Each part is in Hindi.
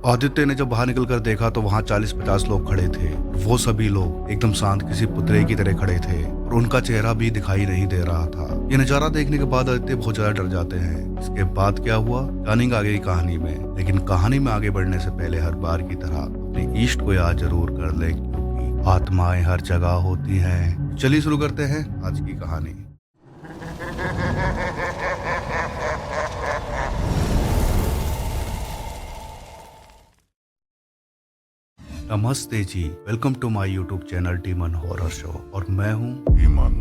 आदित्य ने जब बाहर निकलकर देखा तो वहां 40-50 लोग खड़े थे। वो सभी लोग एकदम शांत किसी पुतले की तरह खड़े थे और उनका चेहरा भी दिखाई नहीं दे रहा था। ये नजारा देखने के बाद आदित्य बहुत ज्यादा डर जाते हैं। इसके बाद क्या हुआ जानेंगे आगे की कहानी में, लेकिन कहानी में आगे बढ़ने से पहले हर बार की तरह अपने इष्ट को याद जरूर कर ले, क्योंकि आत्माएं हर जगह होती हैं। चलिए शुरू करते हैं आज की कहानी। नमस्ते जी, welcome to my YouTube channel demon horror show और मैं हूँ ईमान।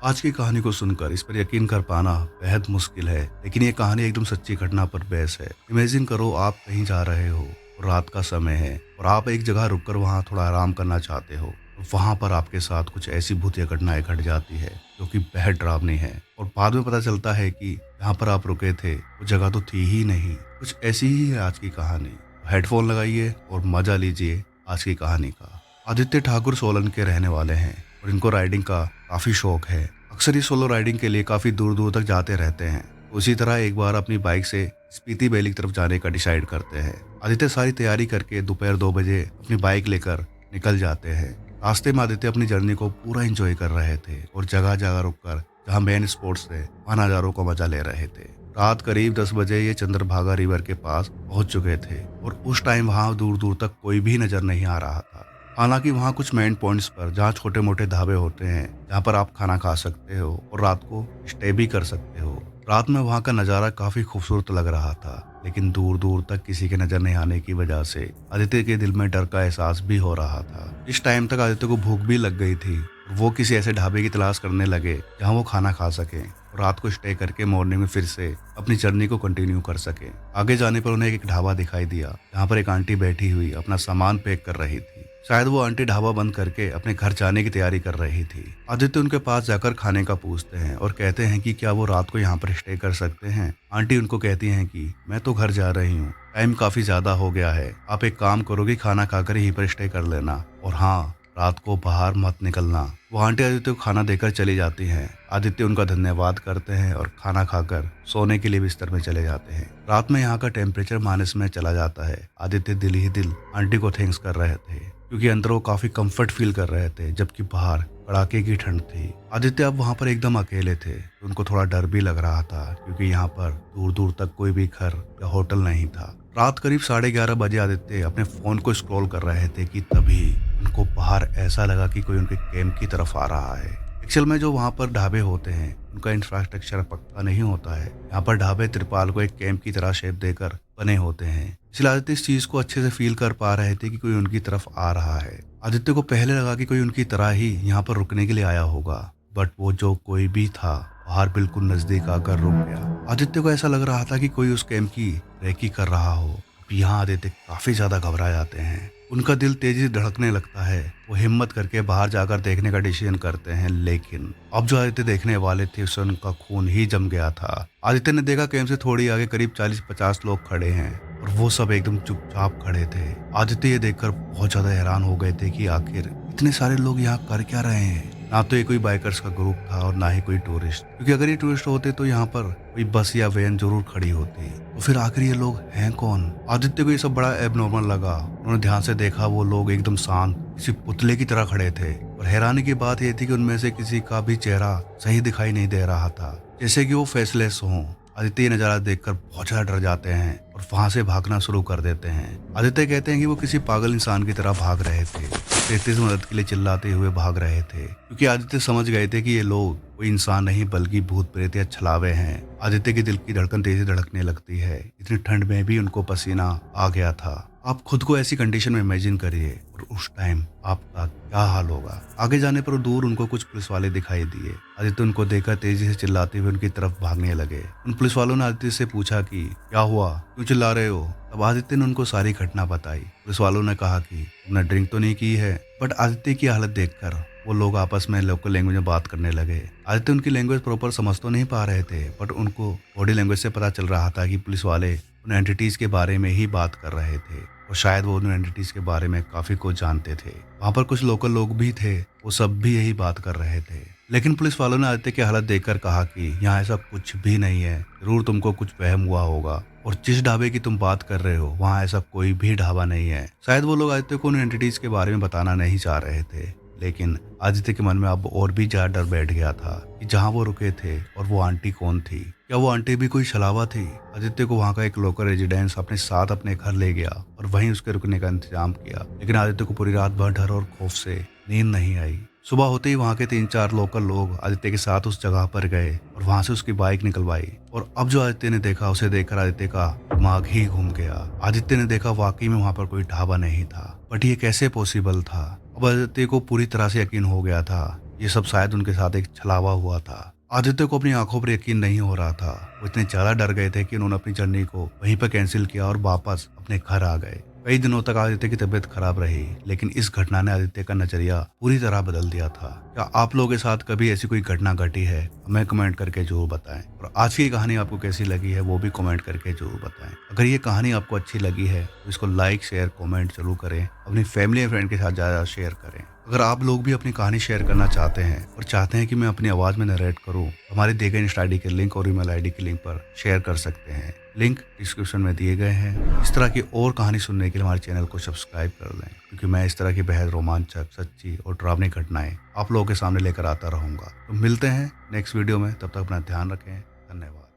आज की कहानी को सुनकर इस पर यकीन कर पाना बेहद मुश्किल है, लेकिन ये कहानी एकदम सच्ची घटना पर बेस है। इमेजिन करो आप कहीं जा रहे हो और रात का समय है और आप एक जगह रुककर वहाँ थोड़ा आराम करना चाहते हो। वहाँ पर आपके साथ कुछ ऐसी भूतिया घटनाएं घट जाती है जो कि बेहद डरावनी है और बाद में पता चलता है कि जहाँ पर आप रुके थे वो जगह तो थी ही नहीं। कुछ ऐसी ही है आज की कहानी। हेडफोन लगाइए और मजा लीजिए आज की कहानी का। आदित्य ठाकुर सोलन के रहने वाले हैं और इनको राइडिंग का काफी शौक है। अक्सर ये सोलो राइडिंग के लिए काफी दूर दूर तक जाते रहते हैं। उसी तरह एक बार अपनी बाइक से स्पीति वैली की तरफ जाने का डिसाइड करते हैं। आदित्य सारी तैयारी करके दोपहर 2 बजे अपनी बाइक लेकर निकल जाते हैं। रास्ते में आदित्य अपनी जर्नी को पूरा एंजॉय कर रहे थे और जगह जगह रुककर जहाँ मेन स्पॉट्स थे वहाँ नजारों का मजा ले रहे थे। रात करीब 10 बजे ये चंद्रभागा रिवर के पास पहुंच चुके थे और उस टाइम वहां दूर दूर तक कोई भी नजर नहीं आ रहा था। हालांकि वहां कुछ मेन पॉइंट्स पर जहां छोटे मोटे ढाबे होते हैं जहां पर आप खाना खा सकते हो और रात को स्टे भी कर सकते हो। रात में वहां का नजारा काफी खूबसूरत लग रहा था, लेकिन दूर दूर तक किसी के नजर नहीं आने की वजह से आदित्य के दिल में डर का एहसास भी हो रहा था। इस टाइम तक आदित्य को भूख भी लग गई थी। वो किसी ऐसे ढाबे की तलाश करने लगे जहां वो खाना खा सके और रात को स्टे करके मॉर्निंग में फिर से अपनी जर्नी को कंटिन्यू कर सके। आगे जाने पर उन्हें एक ढाबा दिखाई दिया जहां पर एक आंटी बैठी हुई अपना सामान पैक कर रही थी। शायद वो आंटी ढाबा बंद करके अपने घर जाने की तैयारी कर रही थी। आदित्य उनके पास जाकर खाने का पूछते हैं और कहते हैं कि क्या वो रात को यहाँ पर स्टे कर सकते हैं। आंटी उनको कहती हैं कि मैं तो घर जा रही हूँ, टाइम काफी ज्यादा हो गया है, आप एक काम करोगे खाना खाकर यहीं पर स्टे कर लेना और हाँ, रात को बाहर मत निकलना। वो आंटी आदित्य को खाना देकर चली जाती हैं। आदित्य उनका धन्यवाद करते हैं और खाना खाकर सोने के लिए बिस्तर में चले जाते हैं। रात में यहाँ का टेम्परेचर माइनस में चला जाता है। आदित्य दिल ही दिल आंटी को थैंक्स कर रहे थे क्योंकि अंदर वो काफी कंफर्ट फील कर रहे थे, जबकि बाहर कड़ाके की ठंड थी। आदित्य अब वहाँ पर एकदम अकेले थे। उनको थोड़ा डर भी लग रहा था क्योंकि यहाँ पर दूर दूर तक कोई भी घर या होटल नहीं था। रात करीब 11:30 बजे आदित्य अपने फोन को स्क्रॉल कर रहे थे कि तभी उनको बाहर ऐसा लगा कि कोई उनके कैंप की तरफ आ रहा है। एक्चुअल में जो वहाँ पर ढाबे होते हैं उनका इंफ्रास्ट्रक्चर पक्का नहीं होता है। यहाँ पर ढाबे तिरपाल को एक कैंप की तरह शेप देकर बने होते हैं। इसलिए आदित्य इस चीज को अच्छे से फील कर पा रहे थे कि कोई उनकी तरफ आ रहा है। आदित्य को पहले लगा कि कोई उनकी तरह ही यहाँ पर रुकने के लिए आया होगा, बट वो जो कोई भी था बाहर बिल्कुल नजदीक आकर रुक गया। आदित्य को ऐसा लग रहा था कि कोई उस कैंप की रेकी कर रहा हो। यहाँ आदित्य काफी ज्यादा घबरा जाते हैं। उनका दिल तेजी से धड़कने लगता है। वो हिम्मत करके बाहर जाकर देखने का डिसीजन करते हैं, लेकिन अब जो आदित्य देखने वाले थे उससे उनका खून ही जम गया था। आदित्य ने देखा कैंप से थोड़ी आगे करीब 40-50 लोग खड़े हैं और वो सब एकदम चुपचाप खड़े थे। आदित्य ये देखकर बहुत ज्यादा हैरान हो गए थे कि आखिर इतने सारे लोग यहाँ कर क्या रहे हैं। ना तो ये कोई बाइकर्स का ग्रुप था और ना ही कोई टूरिस्ट, क्योंकि अगर ये टूरिस्ट होते तो यहाँ पर कोई बस या वैन जरूर खड़ी होती। तो फिर आखिर ये लोग हैं कौन। आदित्य को ये सब बड़ा एबनॉर्मल लगा। उन्होंने ध्यान से देखा, वो लोग एकदम शांत किसी पुतले की तरह खड़े थे और हैरानी की बात यह थी कि उनमें से किसी का भी चेहरा सही दिखाई नहीं दे रहा था, जैसे कि वो फेसलेस हों। आदित्य ये नजारा देखकर बहुत ज्यादा डर जाते हैं और वहां से भागना शुरू कर देते हैं। आदित्य कहते हैं कि वो किसी पागल इंसान की तरह भाग रहे थे, तेज मदद के लिए चिल्लाते हुए भाग रहे थे, क्योंकि आदित्य समझ गए थे कि ये लोग कोई इंसान नहीं बल्कि भूत प्रेत या छलावे हैं। आदित्य के दिल की धड़कन तेजी धड़कने लगती है। इतनी ठंड में भी उनको पसीना आ गया था। आप खुद को ऐसी कंडीशन में इमेजिन करिए और उस टाइम आपका क्या हाल होगा। आगे जाने पर दूर उनको कुछ पुलिस वाले दिखाई दिए। आदित्य उनको देखकर तेजी से चिल्लाते हुए उनकी तरफ भागने लगे। उन पुलिस वालों ने आदित्य से पूछा कि क्या हुआ, क्यों चिल्ला रहे हो। तब आदित्य ने उनको सारी घटना बताई। पुलिस वालों ने कहा कि तुमने ड्रिंक तो नहीं की है, बट आदित्य की हालत देखकर वो लोग आपस में लोकल लैंग्वेज में बात करने लगे। आदित्य उनकी लैंग्वेज प्रॉपर समझ तो नहीं पा रहे थे, बट उनको बॉडी लैंग्वेज से पता चल रहा था कि पुलिस वाले उन एंटिटीज के बारे में ही बात कर रहे थे और शायद वो उन एंटिटीज के बारे में काफी कुछ जानते थे। वहाँ पर कुछ लोकल लोग भी थे, वो सब भी यही बात कर रहे थे। लेकिन पुलिस वालों ने आदित्य की हालत देखकर कहा कि यहाँ ऐसा कुछ भी नहीं है, जरूर तुमको कुछ वहम हुआ होगा। और जिस ढाबे की तुम बात कर रहे हो वहाँ ऐसा कोई भी ढाबा नहीं है। शायद वो लोग आदित्य को उन एंटिटीज के बारे में बताना नहीं चाह रहे थे, लेकिन आदित्य के मन में अब और भी ज्यादा डर बैठ गया था कि जहाँ वो रुके थे और वो आंटी कौन थी। क्या वो आंटी भी कोई छलावा थी? आदित्य को वहाँ का एक लोकल रेजिडेंस अपने साथ अपने घर ले गया और वहीं उसके रुकने का इंतजाम किया, लेकिन आदित्य को पूरी रात भर डर और खौफ से नींद नहीं आई। सुबह होते ही वहाँ के 3-4 लोकल लोग आदित्य के साथ उस जगह पर गए और वहाँ से उसकी बाइक निकलवाई। और अब जो आदित्य ने देखा उसे देखकर आदित्य का दिमाग ही घूम गया। आदित्य ने देखा वाकई में वहाँ पर कोई ढाबा नहीं था, बट ये कैसे पॉसिबल था? अब आदित्य को पूरी तरह से यकीन हो गया था ये सब शायद उनके साथ एक छलावा हुआ था। आदित्य को अपनी आंखों पर यकीन नहीं हो रहा था। वो इतने ज्यादा डर गए थे कि उन्होंने अपनी जर्नी को वहीं पर कैंसिल किया और वापस अपने घर आ गए। कई दिनों तक आदित्य की तबीयत खराब रही, लेकिन इस घटना ने आदित्य का नजरिया पूरी तरह बदल दिया था। क्या आप लोगों के साथ कभी ऐसी कोई घटना घटी है? हमें कमेंट करके जरूर बताएं। और आज की कहानी आपको कैसी लगी है वो भी कमेंट करके जरूर बताएं। अगर ये कहानी आपको अच्छी लगी है तो इसको लाइक शेयर कमेंट जरूर करें, अपनी फैमिली और फ्रेंड के साथ ज्यादा शेयर करें। अगर आप लोग भी अपनी कहानी शेयर करना चाहते हैं और चाहते हैं कि मैं अपनी आवाज में नरेट करूं, हमारे दिए गए इंस्टा आईडी के लिंक और ईमेल आईडी के लिंक पर शेयर कर सकते हैं। लिंक डिस्क्रिप्शन में दिए गए हैं। इस तरह की और कहानी सुनने के लिए हमारे चैनल को सब्सक्राइब कर लें, क्योंकि मैं इस तरह की बेहद रोमांचक, सच्ची और डरावनी घटनाएं आप लोगों के सामने लेकर आता रहूंगा। तो मिलते हैं नेक्स्ट वीडियो में, तब तक अपना ध्यान रखें। धन्यवाद।